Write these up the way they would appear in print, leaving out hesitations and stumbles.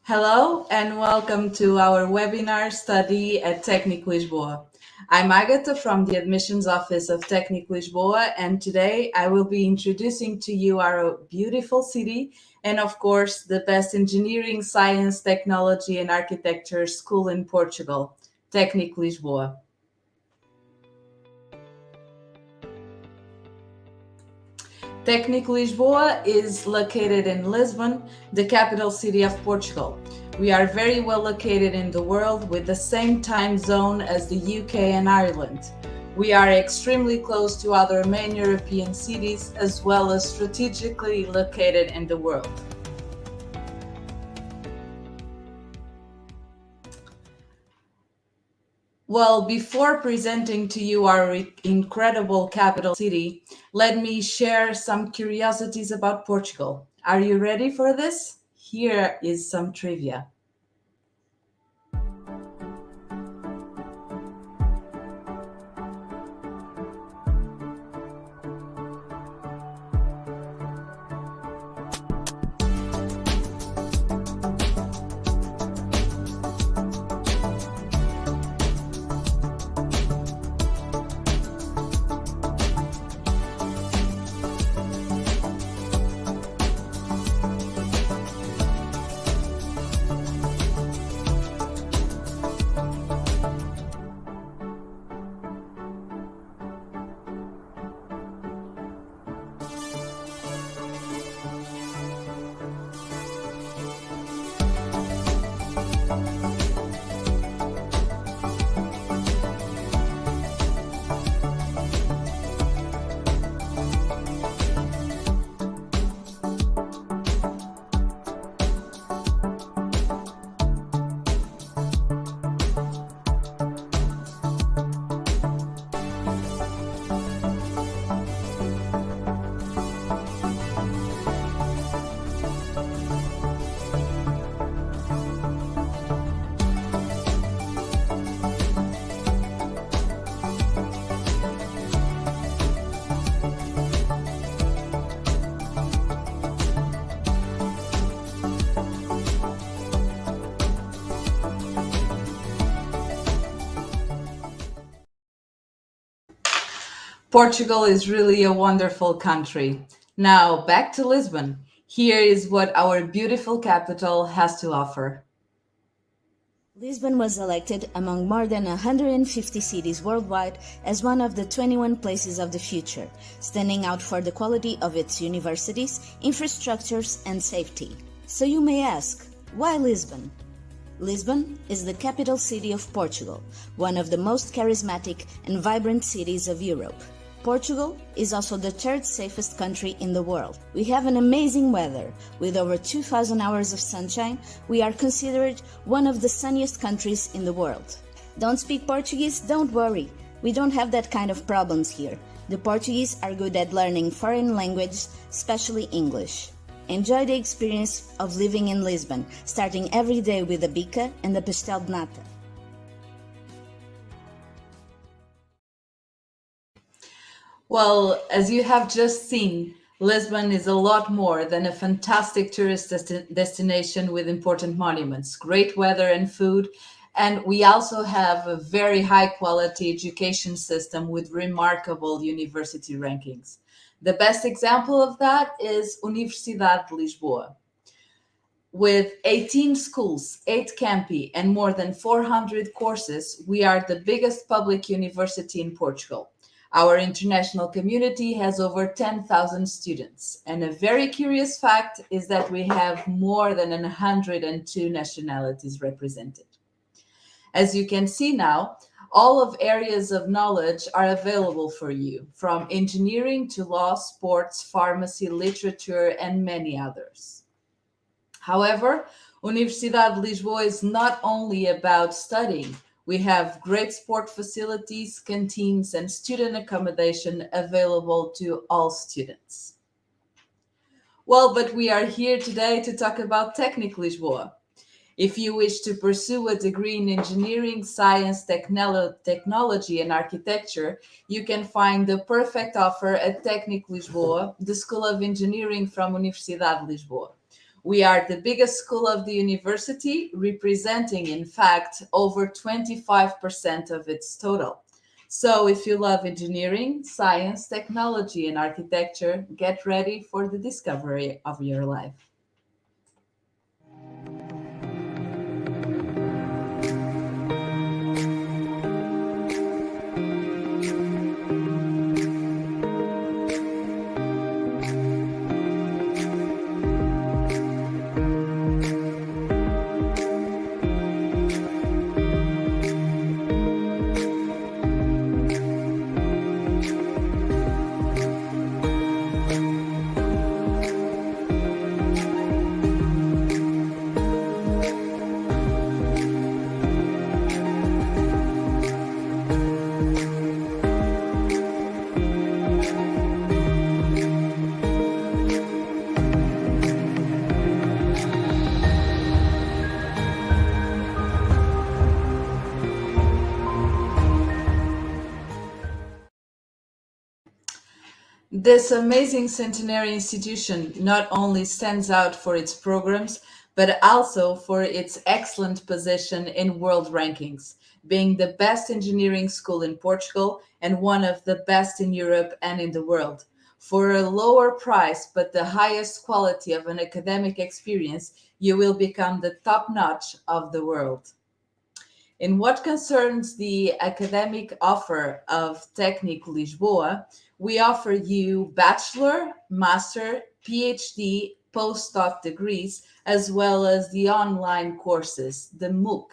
Hello and welcome to our webinar study at Técnico Lisboa. I'm Agatha from the Admissions Office of Técnico Lisboa, and today I will be introducing to you our beautiful city and, of course, the best engineering, science, technology, and architecture school in Portugal, Técnico Lisboa. Técnico Lisboa is located in Lisbon, the capital city of Portugal. We are very well located in the world with the same time zone as the UK and Ireland. We are extremely close to other main European cities as well as strategically located in the world. Well, before presenting to you our incredible capital city, let me share some curiosities about Portugal. Are you ready for this? Here is some trivia. Portugal is really a wonderful country. Now, back to Lisbon. Here is what our beautiful capital has to offer. Lisbon was elected among more than 150 cities worldwide as one of the 21 places of the future, standing out for the quality of its universities, infrastructures, and safety. So you may ask, why Lisbon? Lisbon is the capital city of Portugal, one of the most charismatic and vibrant cities of Europe. Portugal is also the third safest country in the world. We have an amazing weather. With over 2,000 hours of sunshine, we are considered one of the sunniest countries in the world. Don't speak Portuguese? Don't worry. We don't have that kind of problems here. The Portuguese are good at learning foreign languages, especially English. Enjoy the experience of living in Lisbon, starting every day with a bica and a pastel de nata. Well, as you have just seen, Lisbon is a lot more than a fantastic tourist destination with important monuments, great weather and food, and we also have a very high quality education system with remarkable university rankings. The best example of that is Universidade de Lisboa. With 18 schools, 8 campi, and more than 400 courses, we are the biggest public university in Portugal. Our international community has over 10,000 students. And a very curious fact is that we have more than 102 nationalities represented. As you can see now, all of areas of knowledge are available for you, from engineering to law, sports, pharmacy, literature, and many others. However, Universidade de Lisboa is not only about studying. We have great sport facilities, canteens, and student accommodation available to all students. Well, but we are here today to talk about Técnico Lisboa. If you wish to pursue a degree in engineering, science, technology, and architecture, you can find the perfect offer at Técnico Lisboa, the School of Engineering from Universidade de Lisboa. We are the biggest school of the university, representing, in fact, over 25% of its total. So, if you love engineering, science, technology, and architecture, get ready for the discovery of your life. This amazing centenary institution not only stands out for its programs, but also for its excellent position in world rankings, being the best engineering school in Portugal and one of the best in Europe and in the world. For a lower price but the highest quality of an academic experience, you will become the top notch of the world. In what concerns the academic offer of Técnico Lisboa, we offer you bachelor, master, PhD, postdoc degrees, as well as the online courses, the MOOC.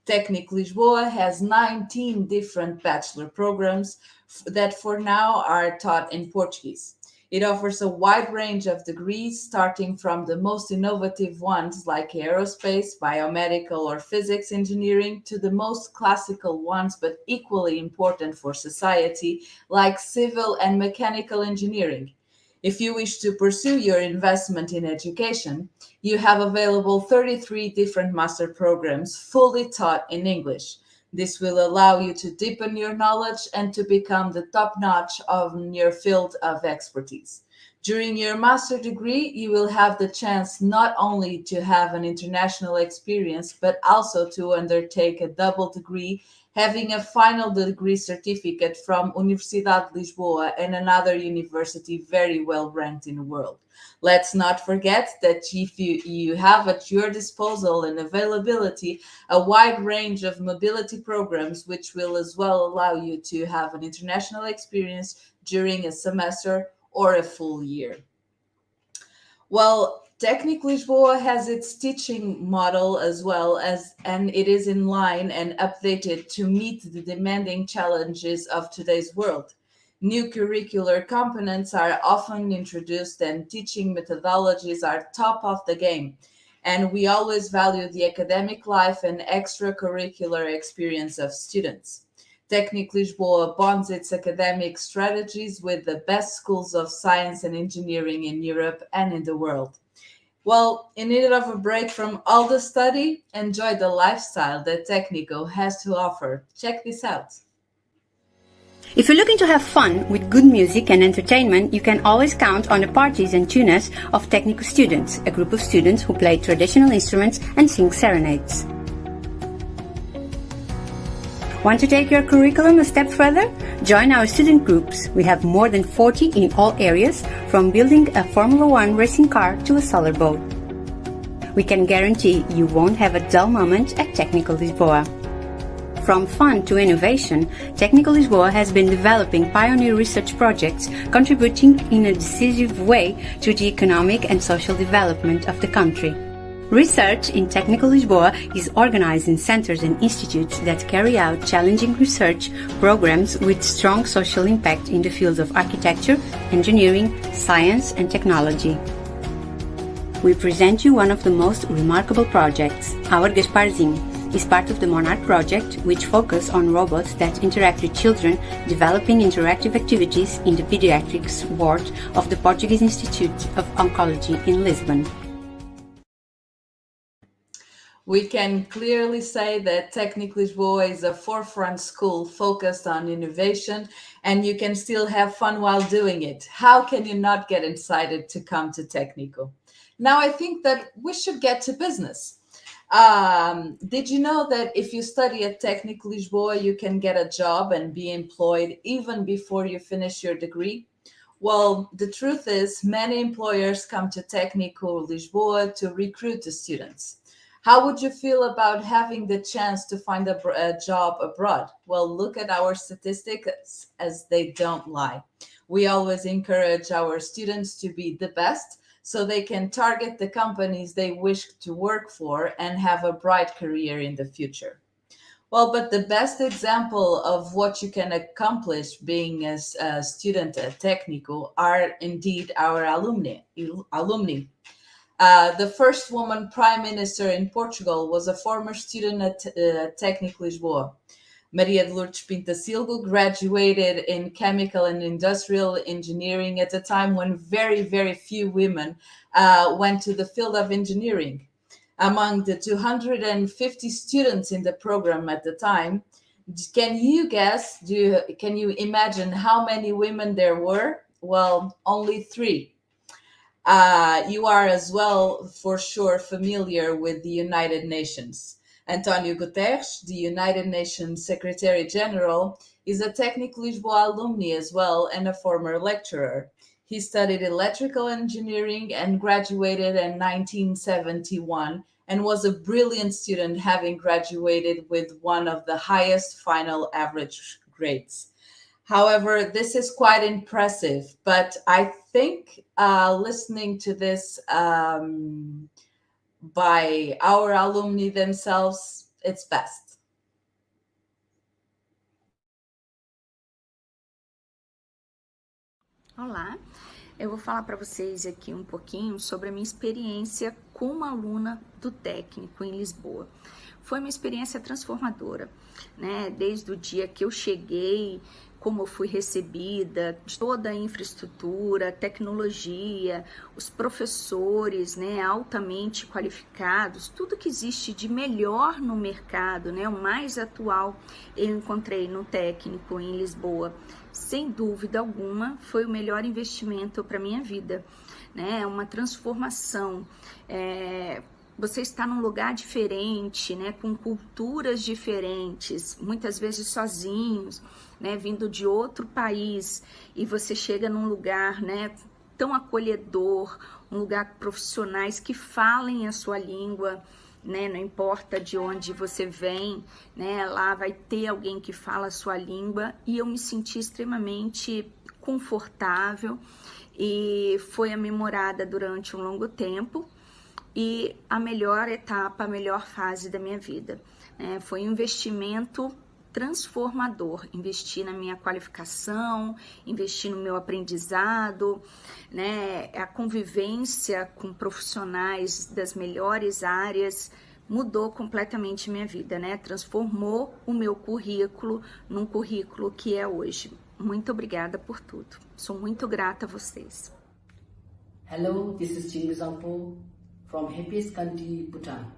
Técnico Lisboa has 19 different bachelor programs that for now are taught in Portuguese. It offers a wide range of degrees, starting from the most innovative ones like aerospace, biomedical, or physics engineering, to the most classical ones but equally important for society, like civil and mechanical engineering. If you wish to pursue your investment in education, you have available 33 different master programs fully taught in English. This will allow you to deepen your knowledge and to become the top notch of your field of expertise. During your master degree, you will have the chance not only to have an international experience, but also to undertake a double degree, having a final degree certificate from Universidade de Lisboa and another university very well ranked in the world. Let's not forget that if you have at your disposal and availability a wide range of mobility programs, which will as well allow you to have an international experience during a semester or a full year. Well, Técnico Lisboa has its teaching model as well as, and it is in line and updated to meet the demanding challenges of today's world. New curricular components are often introduced, and teaching methodologies are top of the game. And we always value the academic life and extracurricular experience of students. Técnico Lisboa bonds its academic strategies with the best schools of science and engineering in Europe and in the world. Well, in need of a break from all the study, enjoy the lifestyle that Técnico has to offer. Check this out. If you're looking to have fun with good music and entertainment, you can always count on the parties and tunas of Técnico students, a group of students who play traditional instruments and sing serenades. Want to take your curriculum a step further? Join our student groups. We have more than 40 in all areas, from building a Formula One racing car to a solar boat. We can guarantee you won't have a dull moment at Técnico Lisboa. From fun to innovation, Técnico Lisboa has been developing pioneer research projects, contributing in a decisive way to the economic and social development of the country. Research in Técnico Lisboa is organized in centers and institutes that carry out challenging research programs with strong social impact in the fields of architecture, engineering, science, and technology. We present you one of the most remarkable projects. Our Gasparzinho is part of the Monarch project, which focuses on robots that interact with children, developing interactive activities in the pediatrics ward of the Portuguese Institute of Oncology in Lisbon. We can clearly say that Técnico Lisboa is a forefront school focused on innovation, and you can still have fun while doing it. How can you not get excited to come to Técnico? Now I think that we should get to business. Did you know that if you study at Técnico Lisboa, you can get a job and be employed even before you finish your degree? Well, the truth is, many employers come to Técnico Lisboa to recruit the students. How would you feel about having the chance to find a job abroad? Well, look at our statistics as they don't lie. We always encourage our students to be the best so they can target the companies they wish to work for and have a bright career in the future. Well, but the best example of what you can accomplish being a student at Técnico are indeed our alumni. The first woman prime minister in Portugal was a former student at Técnico Lisboa. Maria de Lourdes Pinta Silva graduated in chemical and industrial engineering at a time when very, very few women went to the field of engineering. Among the 250 students in the program at the time, can you guess, can you imagine how many women there were? Well, only three. You are as well, for sure, familiar with the United Nations. Antonio Guterres, the United Nations Secretary General, is a Técnico Lisboa alumni as well and a former lecturer. He studied electrical engineering and graduated in 1971 and was a brilliant student, having graduated with one of the highest final average grades. However, this is quite impressive, but I think listening to this by our alumni themselves, it's best. Olá, eu vou falar para vocês aqui um pouquinho sobre a minha experiência como aluna do técnico em Lisboa. Foi uma experiência transformadora, né? Desde o dia que eu cheguei, como eu fui recebida, toda a infraestrutura, tecnologia, os professores, né, altamente qualificados, tudo que existe de melhor no mercado, né, o mais atual, eu encontrei no técnico em Lisboa. Sem dúvida alguma, foi o melhor investimento para minha vida, né? Uma transformação. Você está num lugar diferente, né, com culturas diferentes, muitas vezes sozinhos, né, vindo de outro país, e você chega num lugar, né, tão acolhedor, um lugar com profissionais que falem a sua língua, né, não importa de onde você vem, né, lá vai ter alguém que fala a sua língua, e eu me senti extremamente confortável, e foi memorada durante um longo tempo, e a melhor etapa, a melhor fase da minha vida, né? Foi um investimento transformador, investir na minha qualificação, investir no meu aprendizado, né? A convivência com profissionais das melhores áreas mudou completamente minha vida, né? Transformou o meu currículo num currículo que é hoje. Muito obrigada por tudo. Sou muito grata a vocês. Hello, this is Chinggizangpo from happiest country, Bhutan.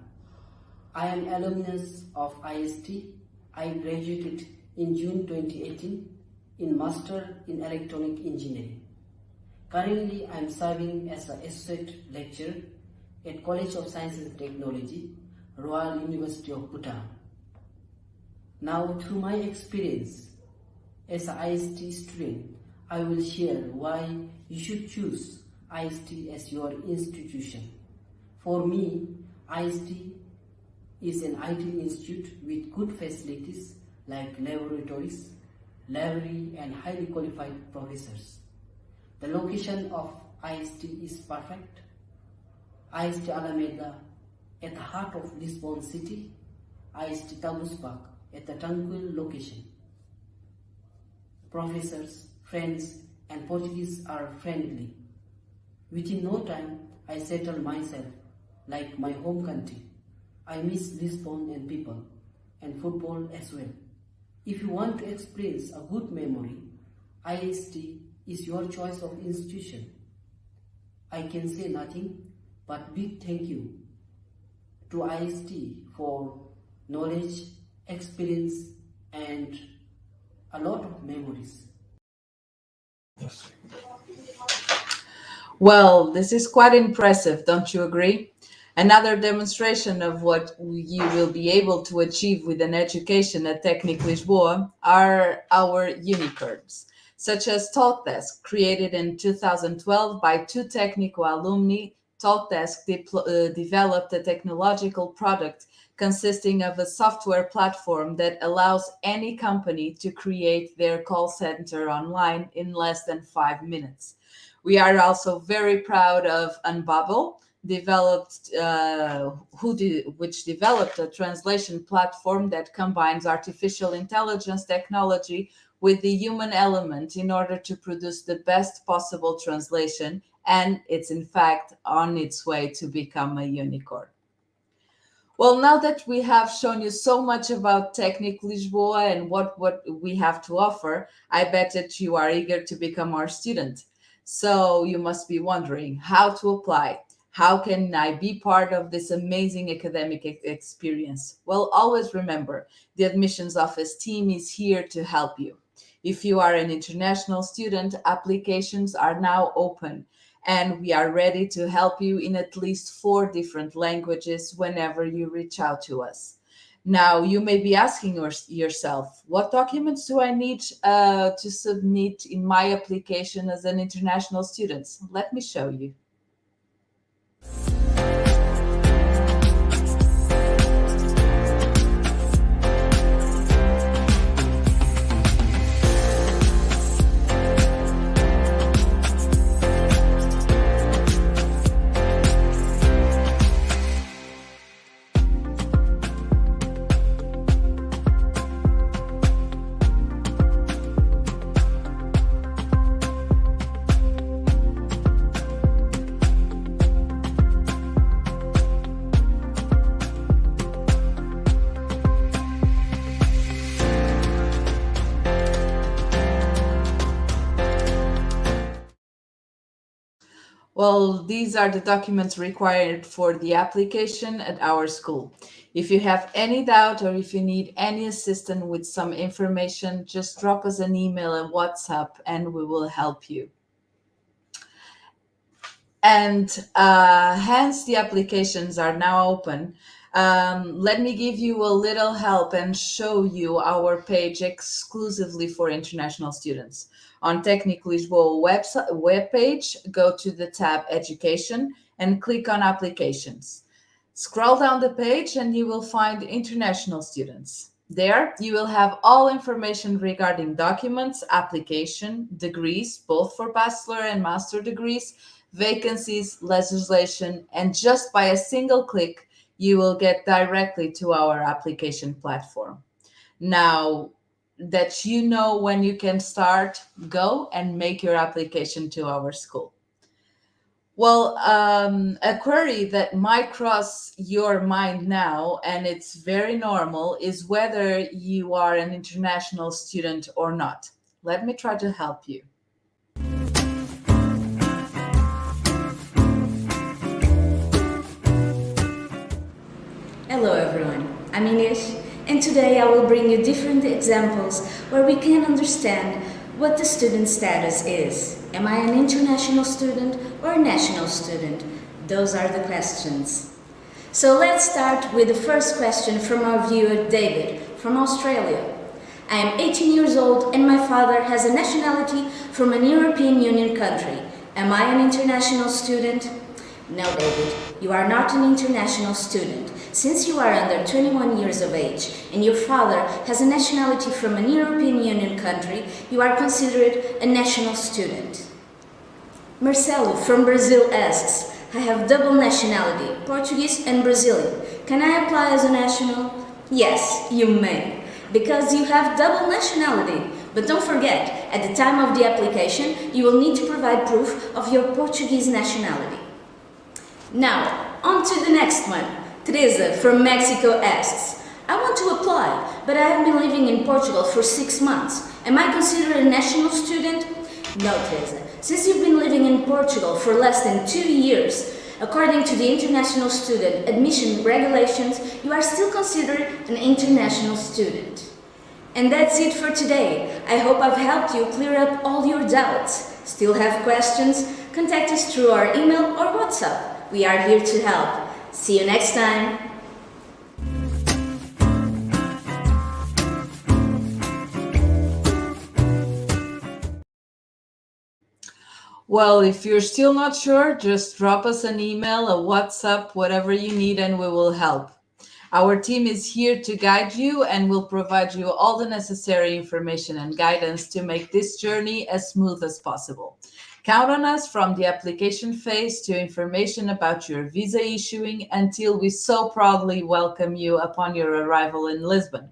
I am alumnus of IST. I graduated in June 2018 in Master in Electronic Engineering. Currently, I am serving as an associate lecturer at College of Science and Technology, Royal University of Bhutan. Now, through my experience as an IST student, I will share why you should choose IST as your institution. For me, IST is an IT institute with good facilities like laboratories, library, and highly qualified professors. The location of IST is perfect. IST Alameda at the heart of Lisbon city, IST Tabusbak at the tranquil location. Professors, friends, and Portuguese are friendly. Within no time, I settled myself like my home country. I miss Lisbon and people, and football as well. If you want to experience a good memory, IST is your choice of institution. I can say nothing but big thank you to IST for knowledge, experience, and a lot of memories. Well, this is quite impressive, don't you agree? Another demonstration of what you will be able to achieve with an education at Técnico Lisboa are our unicorns, such as TalkDesk, created in 2012 by two Técnico alumni. TalkDesk developed a technological product consisting of a software platform that allows any company to create their call center online in less than 5 minutes. We are also very proud of Unbubble, which developed a translation platform that combines artificial intelligence technology with the human element in order to produce the best possible translation, and it's in fact on its way to become a unicorn. Well, now that we have shown you so much about Técnico Lisboa and what we have to offer, I bet that you are eager to become our student. So you must be wondering how to apply. How can I be part of this amazing academic experience? Well, always remember the admissions office team is here to help you. If you are an international student, applications are now open and we are ready to help you in at least four different languages whenever you reach out to us. Now, you may be asking yourself, what documents do I need to submit in my application as an international student? Let me show you. Well, these are the documents required for the application at our school. If you have any doubt or if you need any assistance with some information, just drop us an email and WhatsApp and we will help you. And hence the applications are now open. Let me give you a little help and show you our page exclusively for international students. On Técnico Lisboa webpage, go to the tab Education and click on Applications. Scroll down the page and you will find international students. There, you will have all information regarding documents, application, degrees, both for bachelor and master degrees, vacancies, legislation, and just by a single click, you will get directly to our application platform. Now that you know when you can start, go and make your application to our school. Well, a query that might cross your mind now, and it's very normal, is whether you are an international student or not. Let me try to help you. Hello everyone, I'm Ines, and today I will bring you different examples where we can understand what the student status is. Am I an international student or a national student? Those are the questions. So let's start with the first question from our viewer David from Australia. I am 18 years old and my father has a nationality from an European Union country. Am I an international student? No, David, you are not an international student. Since you are under 21 years of age and your father has a nationality from an European Union country, you are considered a national student. Marcelo from Brazil asks, I have double nationality, Portuguese and Brazilian. Can I apply as a national? Yes, you may, because you have double nationality. But don't forget, at the time of the application, you will need to provide proof of your Portuguese nationality. Now, on to the next one. Teresa from Mexico asks, I want to apply, but I have been living in Portugal for 6 months. Am I considered a national student? No, Teresa. Since you've been living in Portugal for less than 2 years, according to the international student admission regulations, you are still considered an international student. And that's it for today. I hope I've helped you clear up all your doubts. Still have questions? contact us through our email or WhatsApp. We are here to help. See you next time. Well, if you're still not sure, just drop us an email, a WhatsApp, whatever you need, and we will help. Our team is here to guide you and will provide you all the necessary information and guidance to make this journey as smooth as possible. Count on us from the application phase to information about your visa issuing until we so proudly welcome you upon your arrival in Lisbon.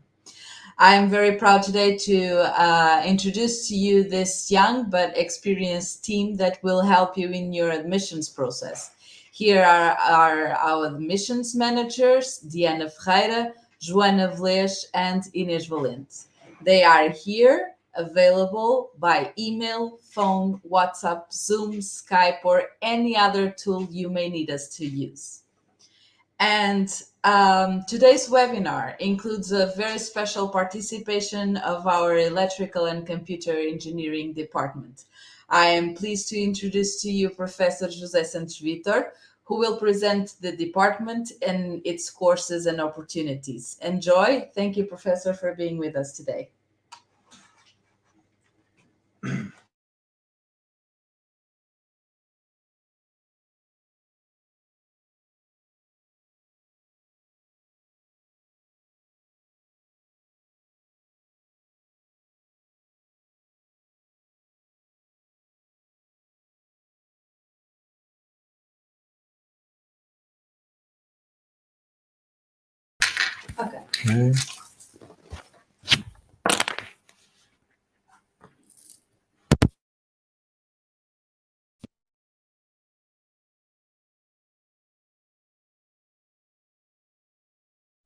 I am very proud today to introduce to you this young but experienced team that will help you in your admissions process. Here are our admissions managers, Diana Ferreira, Joana Velez, and Inês Valente. They are here, available by email, phone, WhatsApp, Zoom, Skype, or any other tool you may need us to use. And today's webinar includes a very special participation of our electrical and computer engineering department. I am pleased to introduce to you Professor José Santos Vitor, who will present the department and its courses and opportunities. Enjoy. Thank you, Professor, for being with us today. Okay.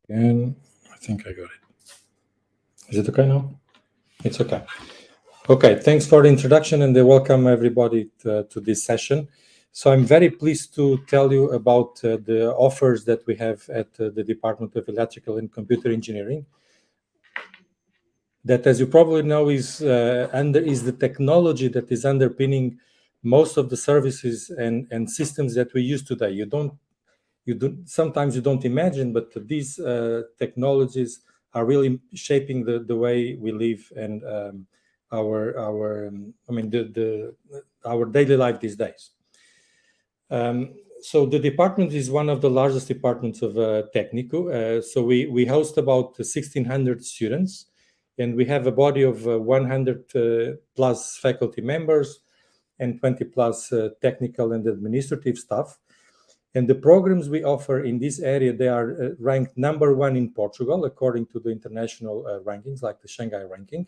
And I think I got it. Is it okay now? It's okay. Okay, thanks for the introduction and welcome everybody to this session. So I'm very pleased to tell you about the offers that we have at the Department of Electrical and Computer Engineering. That, as you probably know, is the technology that is underpinning most of the services and systems that we use today. Sometimes you don't imagine, but these technologies are really shaping the way we live and our daily life these days. So the department is one of the largest departments of Técnico. So we host about 1,600 students, and we have a body of 100 plus faculty members and 20 plus technical and administrative staff. And the programs we offer in this area, they are ranked number one in Portugal, according to the international rankings, like the Shanghai ranking.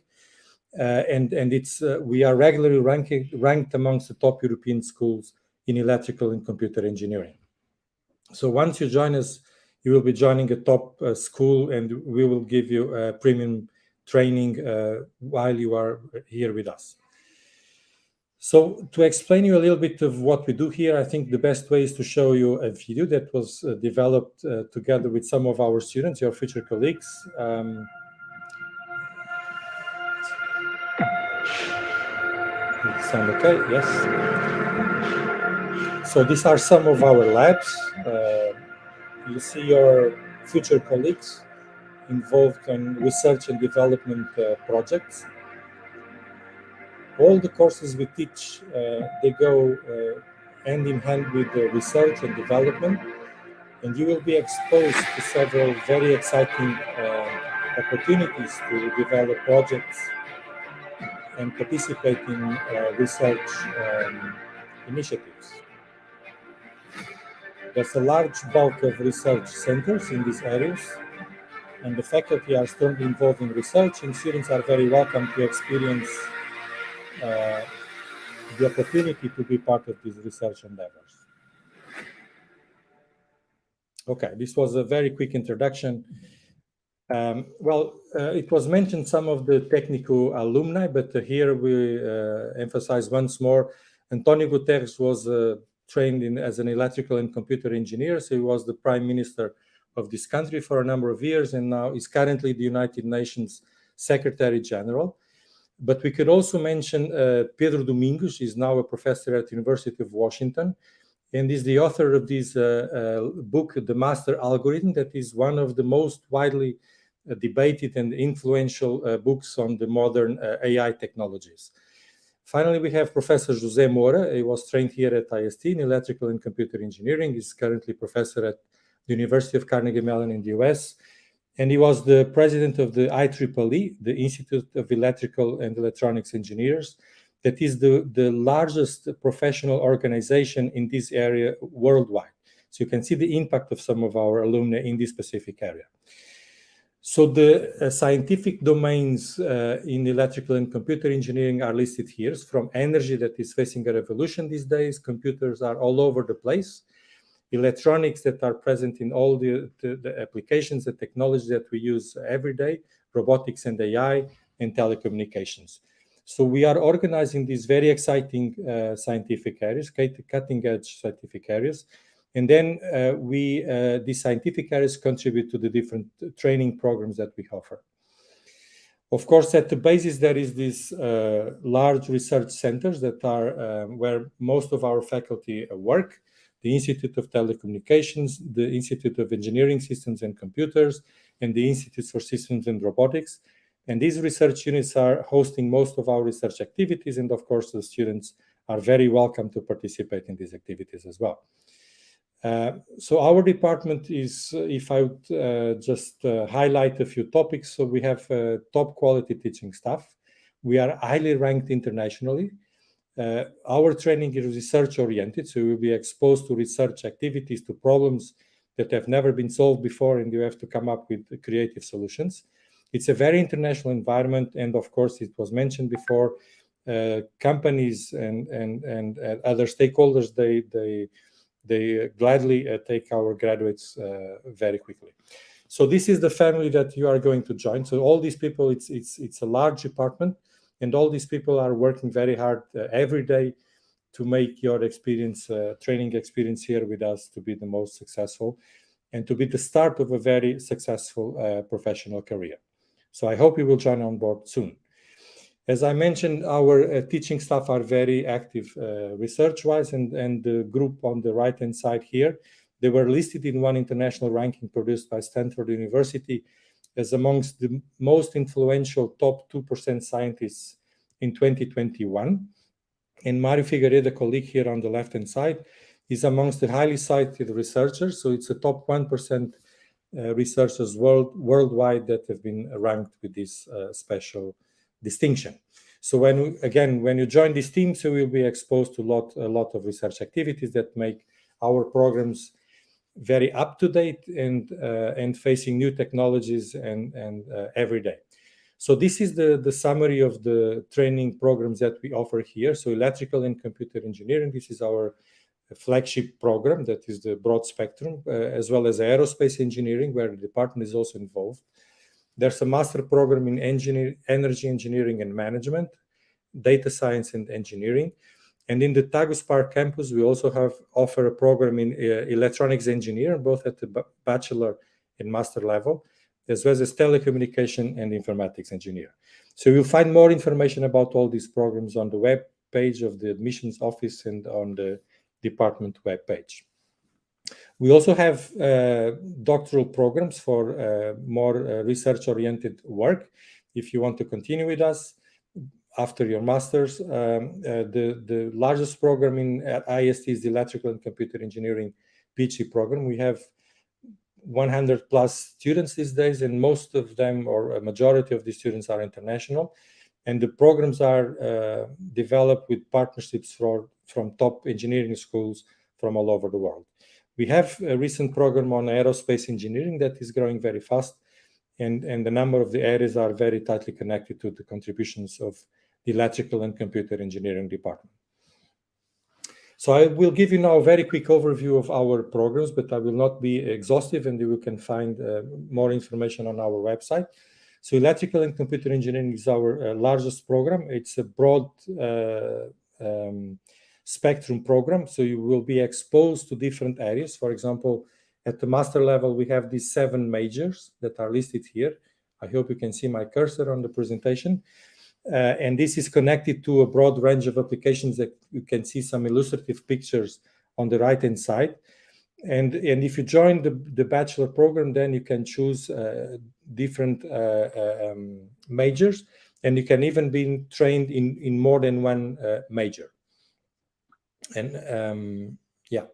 We are regularly ranked amongst the top European schools in electrical and computer engineering. So once you join us, you will be joining a top school, and we will give you premium training while you are here with us. So to explain you a little bit of what we do here, I think the best way is to show you a video that was developed together with some of our students, your future colleagues. Sound okay? Yes. So these are some of our labs. You see your future colleagues involved in research and development projects. All the courses we teach, they go hand in hand with the research and development, and you will be exposed to several very exciting opportunities to develop projects and participate in research initiatives. There's a large bulk of research centers in these areas, and the faculty are strongly involved in research, and students are very welcome to experience the opportunity to be part of these research endeavors. Okay, this was a very quick introduction. It was mentioned some of the Técnico alumni, but here we emphasize once more, António Guterres was trained as an electrical and computer engineer, so he was the prime minister of this country for a number of years, and now is currently the United Nations Secretary General. But we could also mention Pedro Domingos. He's now a professor at the University of Washington, and is the author of this book, The Master Algorithm, that is one of the most widely debated and influential books on the modern AI technologies. Finally, we have Professor José Moura. He was trained here at IST in electrical and computer engineering. He's currently professor at the University of Carnegie Mellon in the US. And he was the president of the IEEE, the Institute of Electrical and Electronics Engineers. That is the largest professional organization in this area worldwide. So you can see the impact of some of our alumni in this specific area. So the scientific domains in electrical and computer engineering are listed here, from energy that is facing a revolution these days. Computers are all over the place. Electronics that are present in all the applications, the technology that we use every day, robotics and AI, and telecommunications. So we are organizing these very exciting scientific areas, cutting-edge scientific areas. And then these scientific areas contribute to the different training programs that we offer. Of course, at the basis, there is these large research centers that are where most of our faculty work. The Institute of Telecommunications, the Institute of Engineering Systems and Computers, and the Institute for Systems and Robotics. And these research units are hosting most of our research activities. And of course, the students are very welcome to participate in these activities as well. So our department is, if I would just highlight a few topics, so we have top quality teaching staff. We are highly ranked internationally. Our training is research oriented, so we'll be exposed to research activities, to problems that have never been solved before, and you have to come up with creative solutions. It's a very international environment, and of course, it was mentioned before, companies and other stakeholders, they gladly take our graduates very quickly. So this is the family that you are going to join. So all these people, it's a large department, and all these people are working very hard every day to make your experience, training experience here with us, to be the most successful and to be the start of a very successful professional career. So I hope you will join on board soon. As I mentioned, our teaching staff are very active research-wise, and the group on the right-hand side here, they were listed in one international ranking produced by Stanford University as amongst the most influential top 2% scientists in 2021. And Mario Figueiredo, the colleague here on the left-hand side, is amongst the highly cited researchers. So it's a top 1% researchers worldwide that have been ranked with this special distinction. So when you join this team, so we'll be exposed to a lot of research activities that make our programs very up to date and facing new technologies and every day. So this is the summary of the training programs that we offer here. So electrical and computer engineering, this is our flagship program, that is the broad spectrum, as well as aerospace engineering, where the department is also involved. There's a master program in energy engineering and management, data science and engineering. And in the Tagus Park campus, we also offer a program in electronics engineering, both at the bachelor and master level, as well as telecommunication and informatics engineer. So you'll find more information about all these programs on the web page of the admissions office and on the department web page. We also have doctoral programs for more research-oriented work. If you want to continue with us after your master's, the largest program at IST is the Electrical and Computer Engineering PhD program. We have 100 plus students these days, and most of them, or a majority of the students, are international. And the programs are developed with partnerships from top engineering schools from all over the world. We have a recent program on aerospace engineering that is growing very fast, and a number of the areas are very tightly connected to the contributions of the electrical and computer engineering department. So I will give you now a very quick overview of our programs, but I will not be exhaustive, and you can find more information on our website. So electrical and computer engineering is our largest program. It's a broad spectrum program, so you will be exposed to different areas. For example, at the master level, we have these 7 majors that are listed here. I hope you can see my cursor on the presentation. And this is connected to a broad range of applications that you can see some illustrative pictures on the right-hand side. And if you join the bachelor program, then you can choose different majors, and you can even be trained in more than one major. And yeah.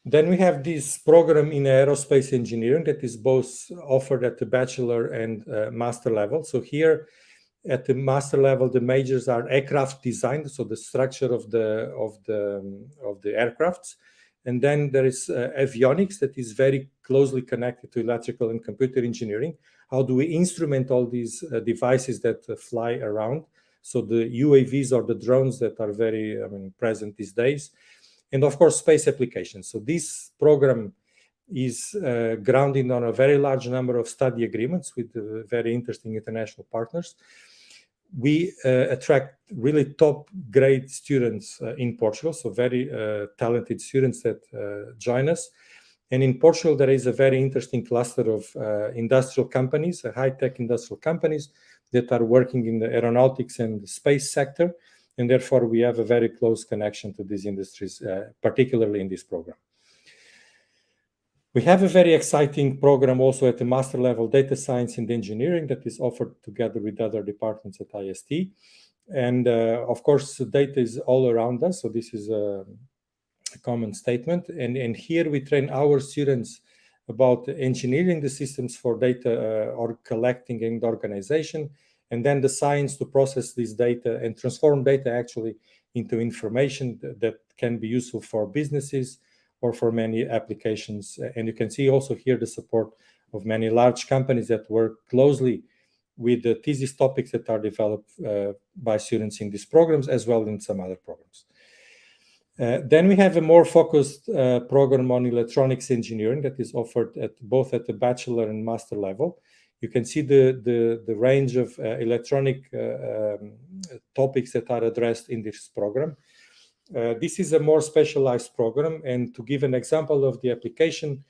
Then we have this program in aerospace engineering that is both offered at the bachelor and master level. So here at the master level, the majors are aircraft design, so the structure of the aircrafts. And then there is avionics that is very closely connected to electrical and computer engineering. How do we instrument all these devices that fly around? So the UAVs or the drones that are very present these days. And of course, space applications. So this program is grounded on a very large number of study agreements with very interesting international partners. We attract really top grade students in Portugal, so very talented students that join us. And in Portugal, there is a very interesting cluster of industrial companies, high-tech industrial companies that are working in the aeronautics and the space sector. And therefore, we have a very close connection to these industries, particularly in this program. We have a very exciting program also at the master level, data science and engineering, that is offered together with other departments at IST. And of course, data is all around us. So this is a common statement. And here we train our students about engineering the systems for data or collecting and organization, and then the science to process this data and transform data actually into information that can be useful for businesses or for many applications. And you can see also here the support of many large companies that work closely with the thesis topics that are developed by students in these programs, as well in some other programs. Then we have a more focused program on electronics engineering that is offered both at the bachelor and master level. You can see the range of electronic topics that are addressed in this program. This is a more specialized program, and to give an example of the application,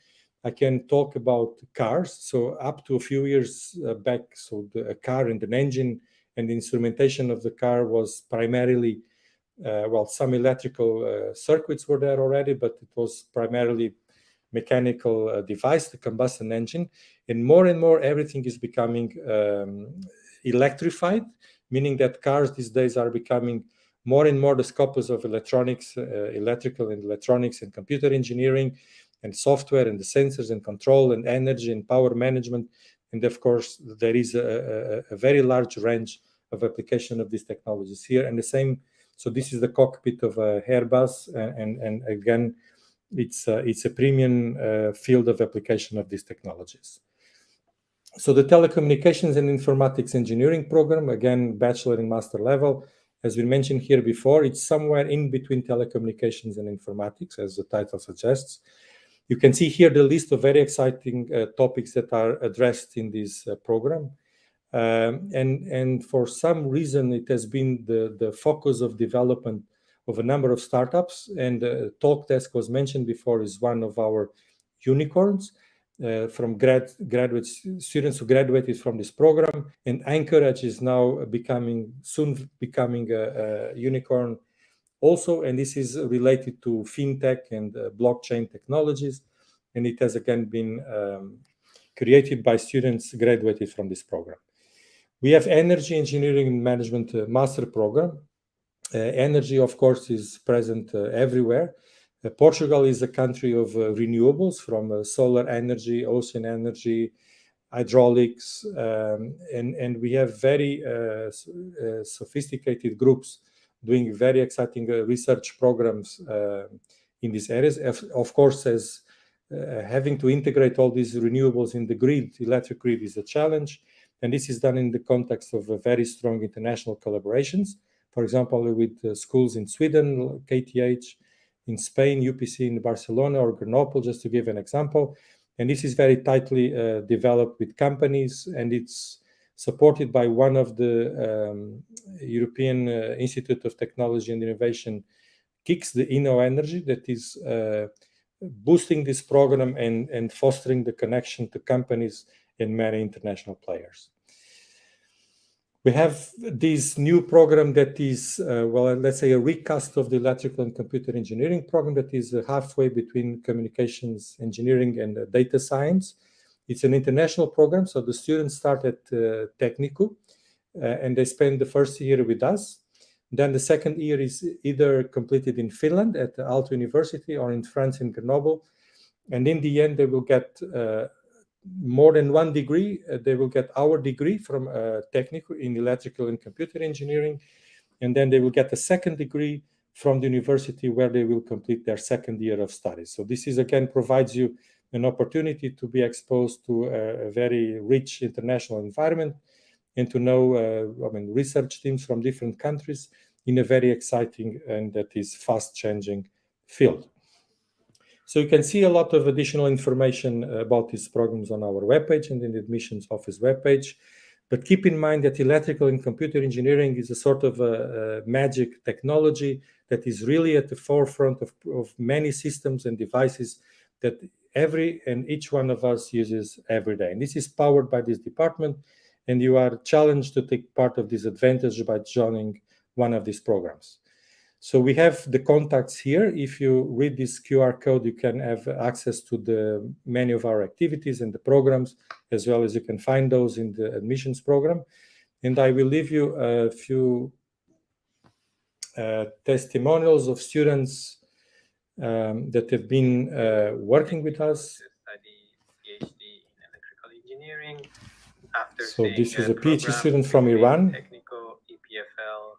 I can talk about cars. So up to a few years back, so a car and an engine and the instrumentation of the car was primarily, some electrical circuits were there already, but it was primarily mechanical device, the combustion engine. And more everything is becoming electrified, meaning that cars these days are becoming more and more the scopus of electronics, electrical and electronics and computer engineering and software and the sensors and control and energy and power management. And of course, there is a very large range of application of these technologies here. And the same, so this is the cockpit of a Airbus, and again, it's a premium field of application of these technologies. So the telecommunications and informatics engineering program, again, bachelor and master level, as we mentioned here before, it's somewhere in between telecommunications and informatics, as the title suggests. You can see here the list of very exciting topics that are addressed in this program. And for some reason, it has been the focus of development of a number of startups. And TalkDesk was mentioned before is one of our unicorns from graduate students who graduated from this program. And Anchorage is now soon becoming a unicorn also, and this is related to fintech and blockchain technologies. And it has again been created by students graduated from this program. We have energy engineering and management master program. Energy, of course, is present everywhere. Portugal is a country of renewables, from solar energy, ocean energy, hydraulics, and we have very sophisticated groups doing very exciting research programs in these areas. Of course, as having to integrate all these renewables in the grid, electric grid, is a challenge. And this is done in the context of very strong international collaborations. For example, with schools in Sweden, KTH, in Spain, UPC in Barcelona, or Grenoble, just to give an example. And this is very tightly developed with companies, and it's supported by one of the European Institute of Technology and Innovation, KICS, the InnoEnergy, that is boosting this program and fostering the connection to companies and many international players. We have this new program that is, well, let's say a recast of the electrical and computer engineering program that is halfway between communications engineering and data science. It's an international program, so the students start at Técnico, and they spend the first year with us. Then the second year is either completed in Finland at the Aalto University or in France in Grenoble. And in the end, they will get more than one degree. They will get our degree from Técnico in electrical and computer engineering. And then they will get a second degree from the university where they will complete their second year of studies. So this is, again, provides you an opportunity to be exposed to a very rich international environment and to know research teams from different countries in a very exciting and that is fast-changing field. So you can see a lot of additional information about these programs on our webpage and in the admissions office webpage. But keep in mind that electrical and computer engineering is a sort of a magic technology that is really at the forefront of many systems and devices that every and each one of us uses every day. And this is powered by this department, and you are challenged to take part of this advantage by joining one of these programs. So we have the contacts here. If you read this QR code, you can have access to the many of our activities and the programs, as well as you can find those in the admissions program. And I will leave you a few testimonials of students that have been working with us. PhD in electrical engineering. So this is a PhD student from Iran. Técnico EPFL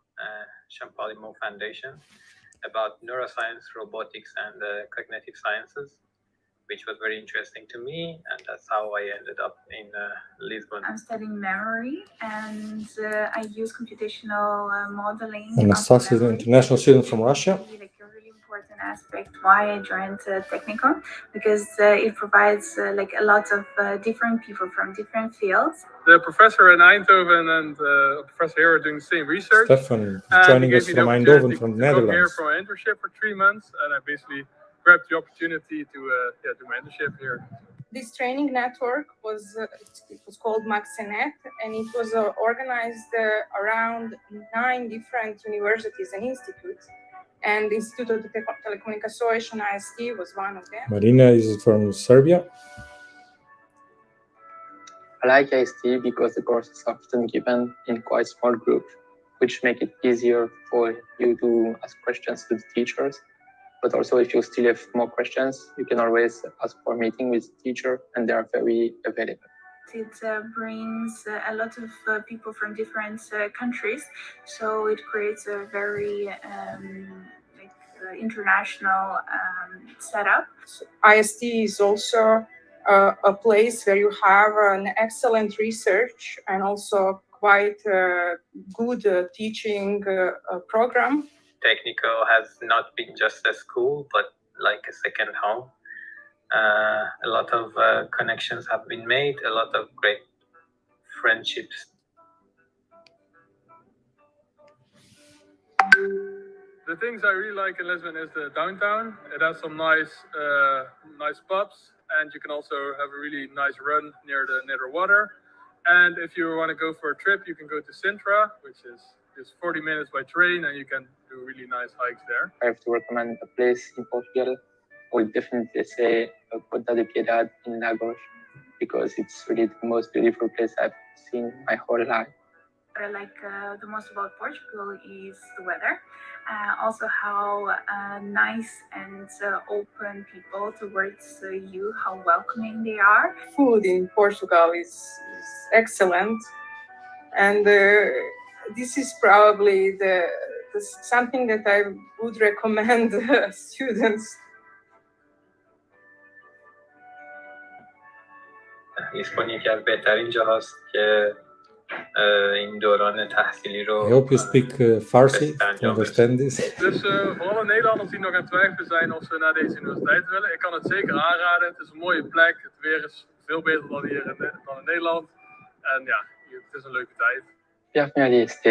Champalimaud Foundation about neuroscience, robotics, and cognitive sciences, which was very interesting to me, and that's how I ended up in Lisbon. I'm studying memory, and I use computational modeling. Anastasia is an international student from Russia. Like a really important aspect why I joined Técnico, because it provides like a lot of different people from different fields. The professor in Eindhoven and a professor here are doing the same research. Stefan joining us from Eindhoven, from the Netherlands. I came here for an internship for 3 months, and I basically grabbed the opportunity to do my internship here. This training network was called Maxenet, and it was organized around 9 different universities and institutes. And the Instituto de Telecomunicações, IST, was one of them. Marina is from Serbia. I like IST because the courses are often given in quite small groups, which make it easier for you to ask questions to the teachers. But also, if you still have more questions, you can always ask for a meeting with the teacher, and they are very available. It brings a lot of people from different countries, so it creates a very international setup. IST is also a place where you have an excellent research and also quite good teaching program. Técnico has not been just a school, but like a second home. A lot of connections have been made, a lot of great friendships. The things I really like in Lisbon is the downtown. It has some nice pubs, and you can also have a really nice run near the water. And if you want to go for a trip, you can go to Sintra, which is just 40 minutes by train, and you can do really nice hikes there. I have to recommend a place in Portugal. I would definitely say Ponta de Piedade in Lagos, because it's really the most beautiful place I've seen my whole life. What I like the most about Portugal is the weather. Also how nice and open people towards you, how welcoming they are. Food in Portugal is excellent, and this is probably something that I would recommend students. لیسبون یکی از بهترین جاهاست که این دوران تحصیلی رو I hope you speak Farsi to understand this. Dus voor alle Nederlanders die nog aan het twijfelen zijn of ze naar deze universiteit willen, ik kan het zeker aanraden. Het is een mooie plek, het weer is veel beter dan hier in Nederland. En ja, het is een leuke tijd. Bienvenue à l'IST.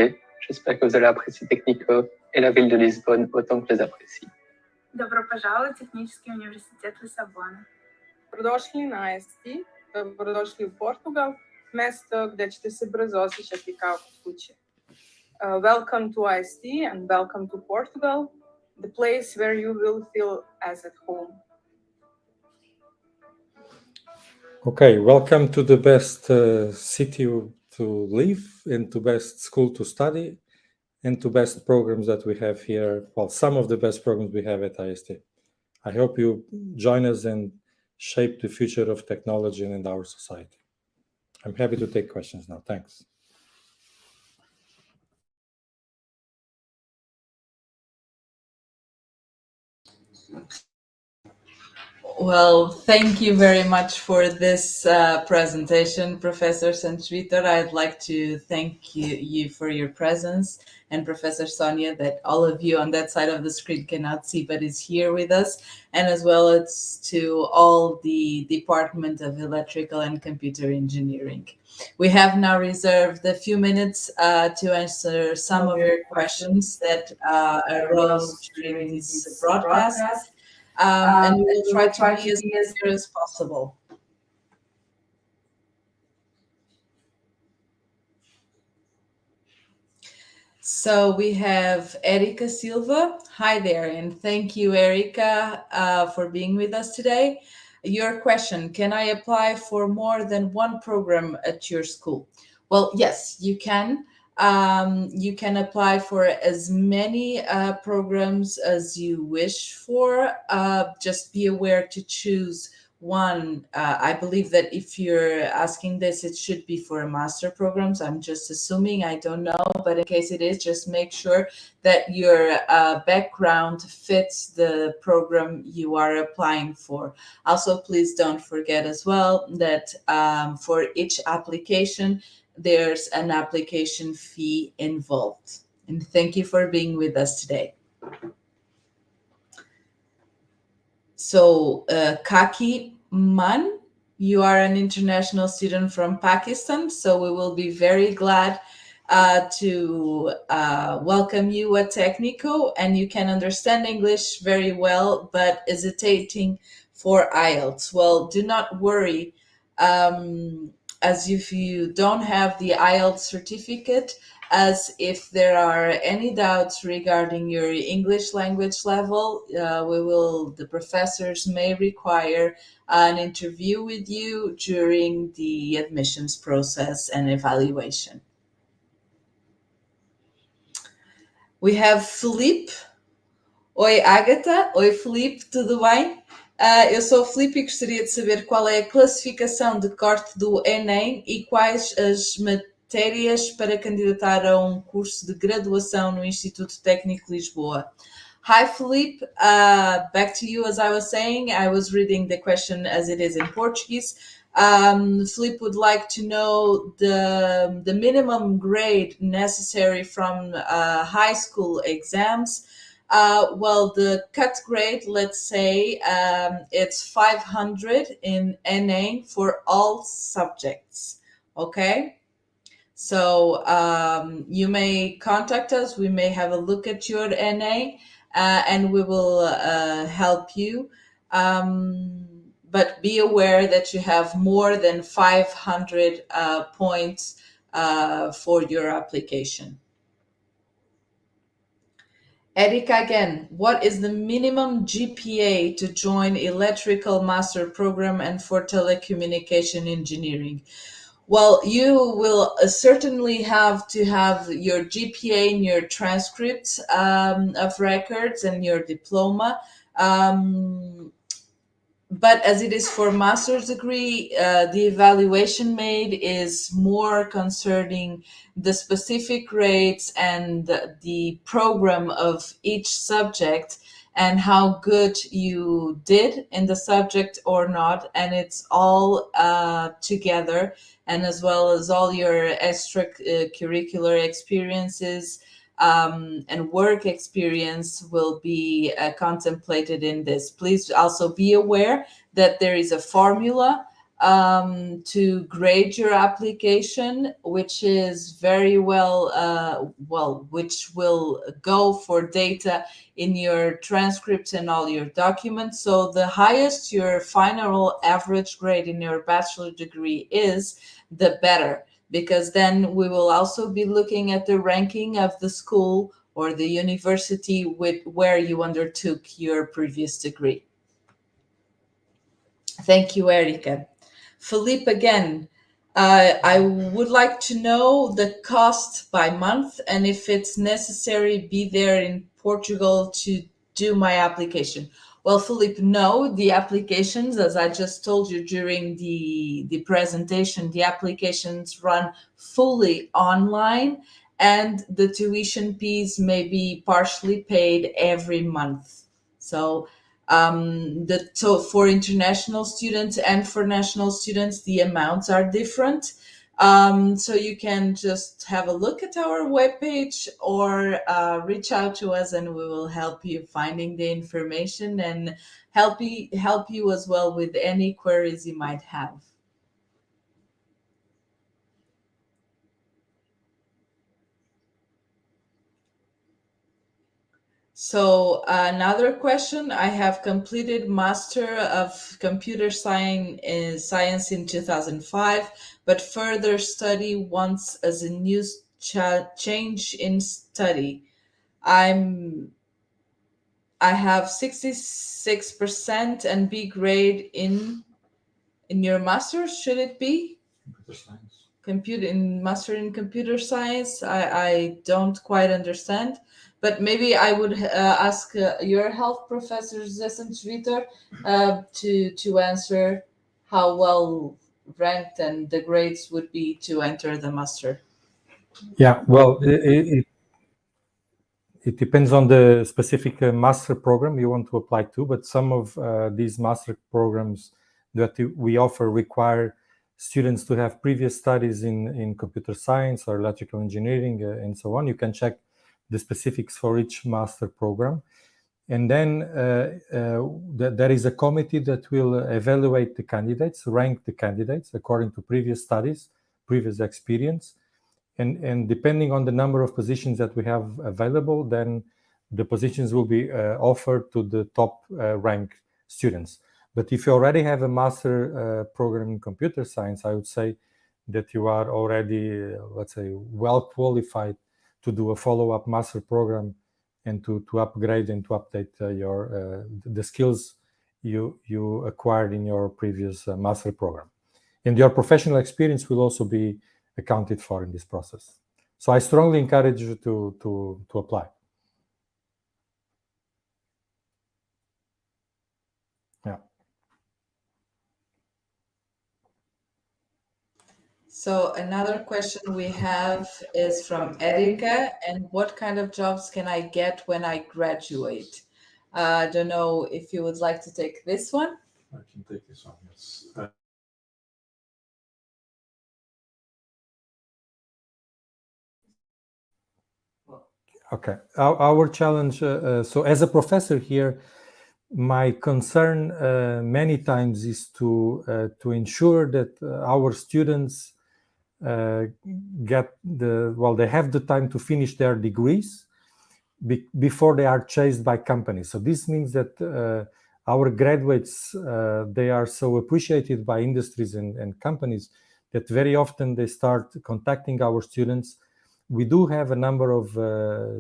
J'espère que vous allez apprécier Técnico et la ville de Lisbonne autant que je les apprécie. Добро пожаловать в Технический университет Лиссабона. Dobrodošli na IST, dobrodošli u Portugal. mesto gde ćete se brzo osjećati kao kod kuće. Welcome to IST and welcome to Portugal, the place where you will feel as at home. Okay, welcome to the best city to live and to best school to study and to best programs that we have here. Well, some of the best programs we have at IST. I hope you join us and shape the future of technology and our society. I'm happy to take questions now. Thanks. Well, thank you very much for this presentation, Professor Santos-Vitor. I'd like to thank you for your presence, and Professor Sonia, that all of you on that side of the screen cannot see but is here with us, and as well as to all the Department of Electrical and Computer Engineering. We have now reserved a few minutes to answer some of your questions that arose during this broadcast. And we will try to be as clear as possible. So we have Erica Silva. Hi there, and thank you, Erica, for being with us today. Your question, can I apply for more than one program at your school? Well, yes, you can. You can apply for as many programs as you wish for. Just be aware to choose one. I believe that if you're asking this, it should be for master programs. I'm just assuming, I don't know, but in case it is, just make sure that your background fits the program you are applying for. Also, please don't forget as well that for each application, there's an application fee involved. And thank you for being with us today. So, Kaki Man, you are an international student from Pakistan, so we will be very glad to welcome you at Técnico, and you can understand English very well, but hesitating for IELTS. Well, do not worry. As if you don't have the IELTS certificate, as if there are any doubts regarding your English language level, the professors may require an interview with you during the admissions process and evaluation. We have Felipe. Oi, Agatha. Oi, Felipe, tudo bem? Eu sou o Felipe e gostaria de saber qual é a classificação de corte do Enem e quais as matérias para candidatar a um curso de graduação no Instituto Técnico Lisboa. Hi, Felipe. Back to you. As I was saying, I was reading the question as it is in Portuguese. Felipe would like to know the minimum grade necessary from high school exams. Well, the cut grade, let's say, it's 500 in NA for all subjects. Okay. So you may contact us. We may have a look at your NA and we will help you. But be aware that you have more than 500 points for your application. Erika again, what is the minimum GPA to join electrical master program and for telecommunication engineering? Well, you will certainly have to have your GPA in your transcripts of records and your diploma. But as it is for master's degree, the evaluation made is more concerning the specific grades and the program of each subject and how good you did in the subject or not. And it's all together, and as well as all your extracurricular experiences and work experience will be contemplated in this. Please also be aware that there is a formula to grade your application, which is very which will go for data in your transcripts and all your documents. So the highest your final average grade in your bachelor degree is, the better, because then we will also be looking at the ranking of the school or the university with where you undertook your previous degree. Thank you, Erica. Philippe, again, I would like to know the cost by month and if it's necessary be there in Portugal to do my application. Well, Philippe, no, the applications, as I just told you during the presentation, the applications run fully online and the tuition fees may be partially paid every month. So so for international students and for national students, the amounts are different. So you can just have a look at our webpage or reach out to us, and we will help you finding the information and help you as well with any queries you might have. So another question, I have completed Master of Computer Science in 2005, but further study wants as a new change in study. I'm I have 66% and B grade in your master's, should it be? Computer science. Master in computer science. I don't quite understand, but maybe I would ask your health professor Zessenschwitter to answer how well ranked and the grades would be to enter the master. Yeah, well, it depends on the specific master program you want to apply to, but some of these master programs that we offer require students to have previous studies in computer science or electrical engineering and so on. You can check the specifics for each master program. And then there is a committee that will evaluate the candidates, rank the candidates according to previous studies, previous experience. And depending on the number of positions that we have available, then the positions will be offered to the top ranked students. But if you already have a master program in computer science, I would say that you are already, let's say, well qualified to do a follow-up master program and to upgrade and to update the skills you acquired in your previous master program. And your professional experience will also be accounted for in this process. So I strongly encourage you to apply. Yeah. So another question we have is from Erika, and what kind of jobs can I get when I graduate? I don't know if you would like to take this one. I can take this one, yes. Okay, our challenge, so as a professor here, my concern many times is to ensure that our students they have the time to finish their degrees before they are chased by companies. So this means that our graduates, they are so appreciated by industries and companies that very often they start contacting our students. We do have a number of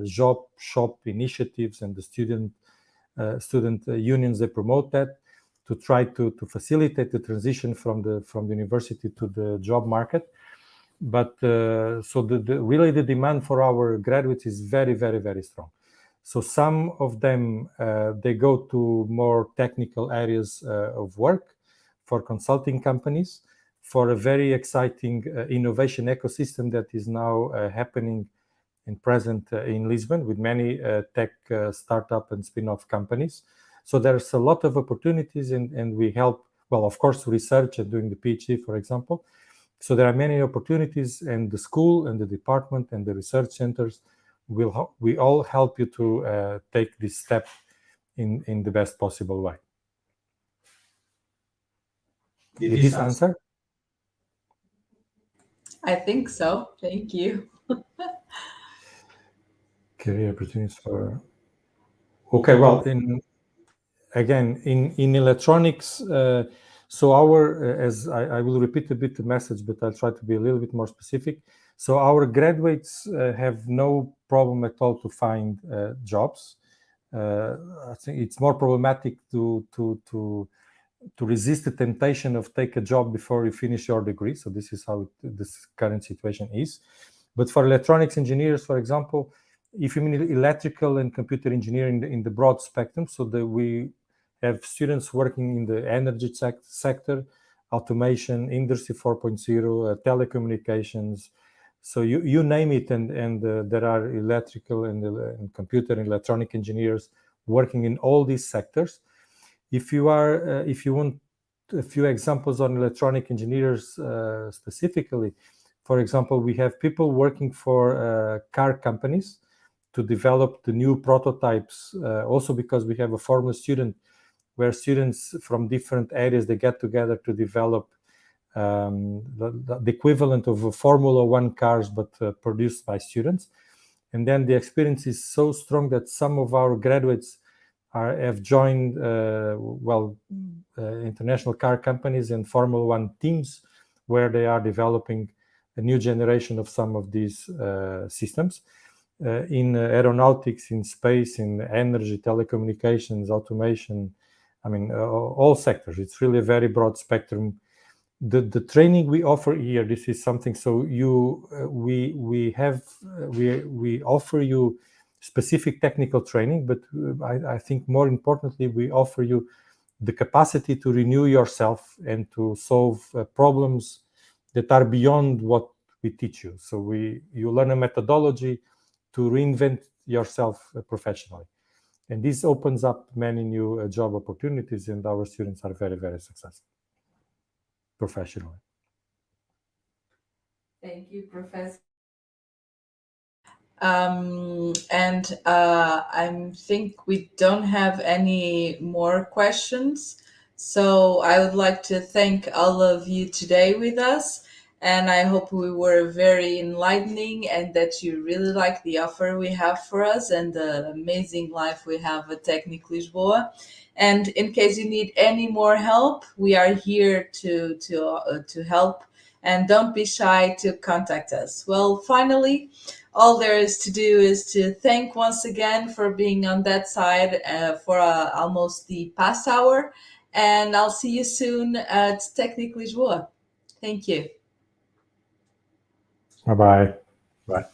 job shop initiatives, and the student unions, they promote that to try to facilitate the transition from the university to the job market. But so really the demand for our graduates is very, very, very strong. So some of them, they go to more technical areas of work for consulting companies, for a very exciting innovation ecosystem that is now happening and present in Lisbon with many tech startup and spin-off companies. So there's a lot of opportunities, and we help, well, of course, research and doing the PhD, for example. So there are many opportunities, and the school and the department and the research centers we all help you to take this step in the best possible way. Did this answer? I think so. Thank you. Career opportunities for... Okay, well, in electronics, So our, as I will repeat a bit the message, but I'll try to be a little bit more specific. So our graduates have no problem at all to find jobs. I think it's more problematic to resist the temptation of take a job before you finish your degree. So this is how this current situation is. But for electronics engineers, for example, if you mean electrical and computer engineering in the broad spectrum, so that we have students working in the energy sector, automation, industry 4.0, telecommunications. So you name it, and there are electrical and computer and electronic engineers working in all these sectors. If you want a few examples on electronic engineers specifically, for example, we have people working for car companies to develop the new prototypes. Also, because we have a formal student where students from different areas, they get together to develop the equivalent of Formula One cars, but produced by students. And then the experience is so strong that some of our graduates have joined international car companies and Formula One teams, where they are developing a new generation of some of these systems in aeronautics, in space, in energy, telecommunications, automation. I mean, all sectors. It's really a very broad spectrum. The training we offer here, this is something. So we offer you specific technical training, but I think more importantly, we offer you the capacity to renew yourself and to solve problems that are beyond what we teach you. So you learn a methodology to reinvent yourself professionally. And this opens up many new job opportunities, and our students are very, very successful professionally. Thank you, Professor. And I think we don't have any more questions. So I would like to thank all of you today with us. And I hope we were very enlightening and that you really like the offer we have for us and the amazing life we have at Técnico Lisboa. And in case you need any more help, we are here to help. And don't be shy to contact us. Well, finally, all there is to do is to thank once again for being on that side for almost the past hour. And I'll see you soon at Técnico Lisboa. Thank you. Bye-bye. Bye.